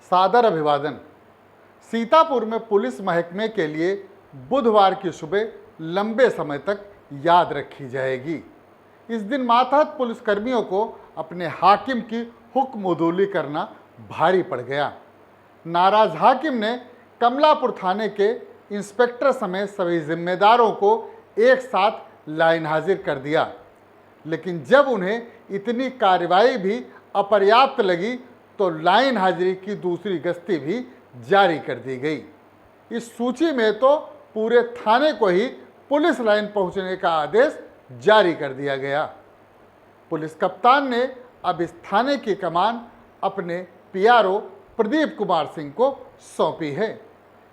सादर अभिवादन। सीतापुर में पुलिस महकमे के लिए बुधवार की सुबह लंबे समय तक याद रखी जाएगी। इस दिन मातहत पुलिसकर्मियों को अपने हाकिम की हुक्म-उदूली करना भारी पड़ गया। नाराज हाकिम ने कमलापुर थाने के इंस्पेक्टर समेत सभी जिम्मेदारों को एक साथ लाइन हाजिर कर दिया, लेकिन जब उन्हें इतनी कार्रवाई भी अपर्याप्त लगी तो लाइन हाजिरी की दूसरी गश्ती भी जारी कर दी गई। इस सूची में तो पूरे थाने को ही पुलिस लाइन पहुंचने का आदेश जारी कर दिया गया। पुलिस कप्तान ने अब इस थाने की कमान अपने पीआरओ प्रदीप कुमार सिंह को सौंपी है।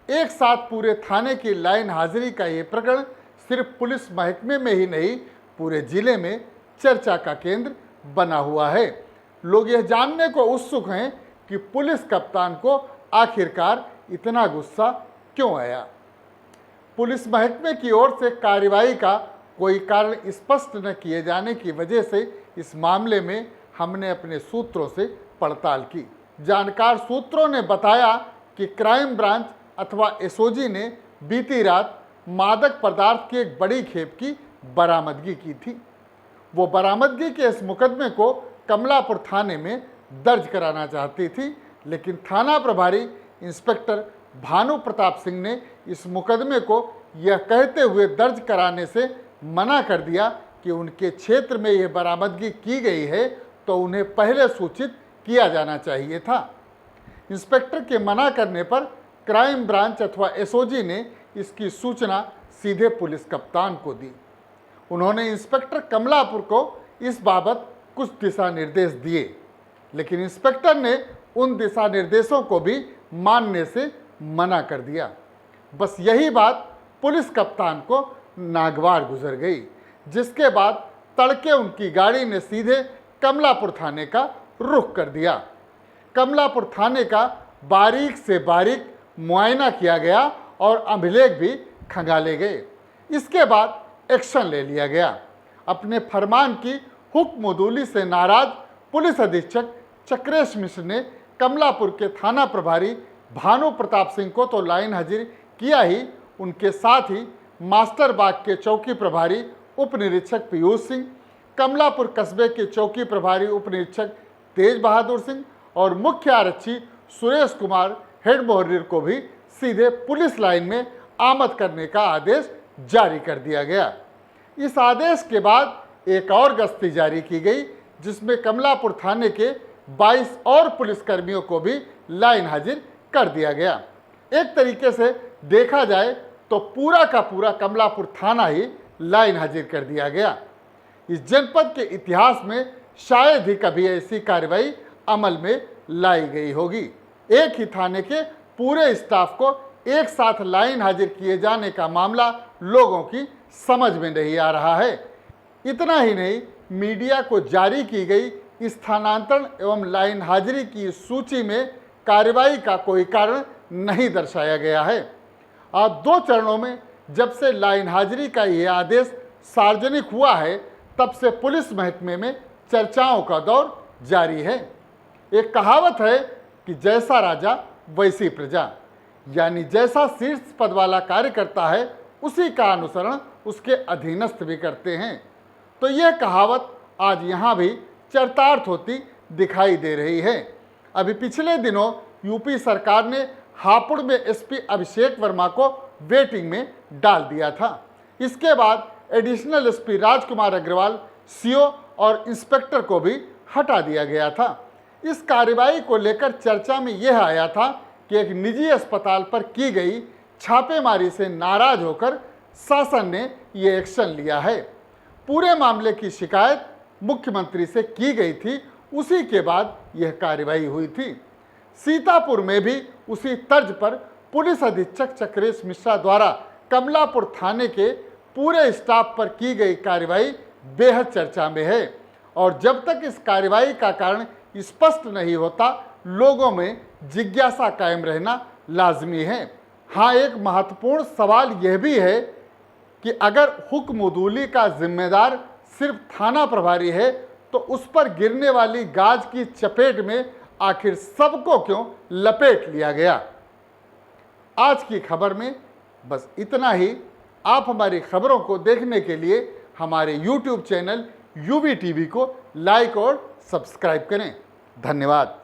एक साथ पूरे थाने की लाइन हाजिरी का ये प्रकरण सिर्फ पुलिस महकमे में ही नहीं, पूरे जिले में चर्चा का केंद्र बना हुआ है। लोग यह जानने को उत्सुक हैं कि पुलिस कप्तान को आखिरकार इतना गुस्सा क्यों आया। पुलिस महकमे की ओर से कार्रवाई का कोई कारण स्पष्ट न किए जाने की वजह से इस मामले में हमने अपने सूत्रों से पड़ताल की। जानकार सूत्रों ने बताया कि क्राइम ब्रांच अथवा एसओजी ने बीती रात मादक पदार्थ की एक बड़ी खेप की बरामदगी की थी। वो बरामदगी के इस मुकदमे को कमलापुर थाने में दर्ज कराना चाहती थी, लेकिन थाना प्रभारी इंस्पेक्टर भानु प्रताप सिंह ने इस मुकदमे को यह कहते हुए दर्ज कराने से मना कर दिया कि उनके क्षेत्र में यह बरामदगी की गई है तो उन्हें पहले सूचित किया जाना चाहिए था। इंस्पेक्टर के मना करने पर क्राइम ब्रांच अथवा एसओजी ने इसकी सूचना सीधे पुलिस कप्तान को दी। उन्होंने इंस्पेक्टर कमलापुर को इस बाबत कुछ दिशा निर्देश दिए, लेकिन इंस्पेक्टर ने उन दिशा निर्देशों को भी मानने से मना कर दिया। बस यही बात पुलिस कप्तान को नागवार गुजर गई, जिसके बाद तड़के उनकी गाड़ी ने सीधे कमलापुर थाने का रुख कर दिया। कमलापुर थाने का बारीक से बारीक मुआयना किया गया और अभिलेख भी खंगाले गए। इसके बाद एक्शन ले लिया गया। अपने फरमान की हुक्म-उदूली से नाराज पुलिस अधीक्षक चक्रेश मिश्र ने कमलापुर के थाना प्रभारी भानु प्रताप सिंह को तो लाइन हाजिर किया ही, उनके साथ ही मास्टर बाग के चौकी प्रभारी उप निरीक्षक पीयूष सिंह, कमलापुर कस्बे के चौकी प्रभारी उप निरीक्षक तेज बहादुर सिंह और मुख्य आरक्षी सुरेश कुमार हेड मोहर्रिर को भी सीधे पुलिस लाइन में आमद करने का आदेश जारी कर दिया गया। इस आदेश के बाद एक और गश्ती जारी की गई, जिसमें कमलापुर थाने के 22 और पुलिसकर्मियों को भी लाइन हाजिर कर दिया गया। एक तरीके से देखा जाए तो पूरा का पूरा कमलापुर थाना ही लाइन हाजिर कर दिया गया। इस जनपद के इतिहास में शायद ही कभी ऐसी कार्रवाई अमल में लाई गई होगी। एक ही थाने के पूरे स्टाफ को एक साथ लाइन हाजिर किए जाने का मामला लोगों की समझ में नहीं आ रहा है। इतना ही नहीं, मीडिया को जारी की गई स्थानांतरण एवं लाइन हाजिरी की सूची में कार्रवाई का कोई कारण नहीं दर्शाया गया है। आज 2 चरणों में जब से लाइन हाजिरी का यह आदेश सार्वजनिक हुआ है, तब से पुलिस महकमे में चर्चाओं का दौर जारी है। एक कहावत है कि जैसा राजा वैसी प्रजा, यानी जैसा शीर्ष पद वाला कार्य करता है उसी का अनुसरण उसके अधीनस्थ भी करते हैं। तो यह कहावत आज यहाँ भी चरितार्थ होती दिखाई दे रही है। अभी पिछले दिनों यूपी सरकार ने हापुड़ में एसपी अभिषेक वर्मा को वेटिंग में डाल दिया था। इसके बाद एडिशनल एसपी राजकुमार अग्रवाल, सीओ और इंस्पेक्टर को भी हटा दिया गया था। इस कार्रवाई को लेकर चर्चा में यह आया था कि एक निजी अस्पताल पर की गई छापेमारी से नाराज होकर शासन ने ये एक्शन लिया है। पूरे मामले की शिकायत मुख्यमंत्री से की गई थी, उसी के बाद यह कार्रवाई हुई थी। सीतापुर में भी उसी तर्ज पर पुलिस अधीक्षक चक्रेश मिश्रा द्वारा कमलापुर थाने के पूरे स्टाफ पर की गई कार्रवाई बेहद चर्चा में है और जब तक इस कार्रवाई का कारण स्पष्ट नहीं होता, लोगों में जिज्ञासा कायम रहना लाजमी है। हाँ, एक महत्वपूर्ण सवाल यह भी है कि अगर हुक्म-उदूली का जिम्मेदार सिर्फ थाना प्रभारी है तो उस पर गिरने वाली गाज की चपेट में आखिर सबको क्यों लपेट लिया गया। आज की खबर में बस इतना ही। आप हमारी खबरों को देखने के लिए हमारे YouTube चैनल यूवी टीवी को लाइक और सब्सक्राइब करें। धन्यवाद।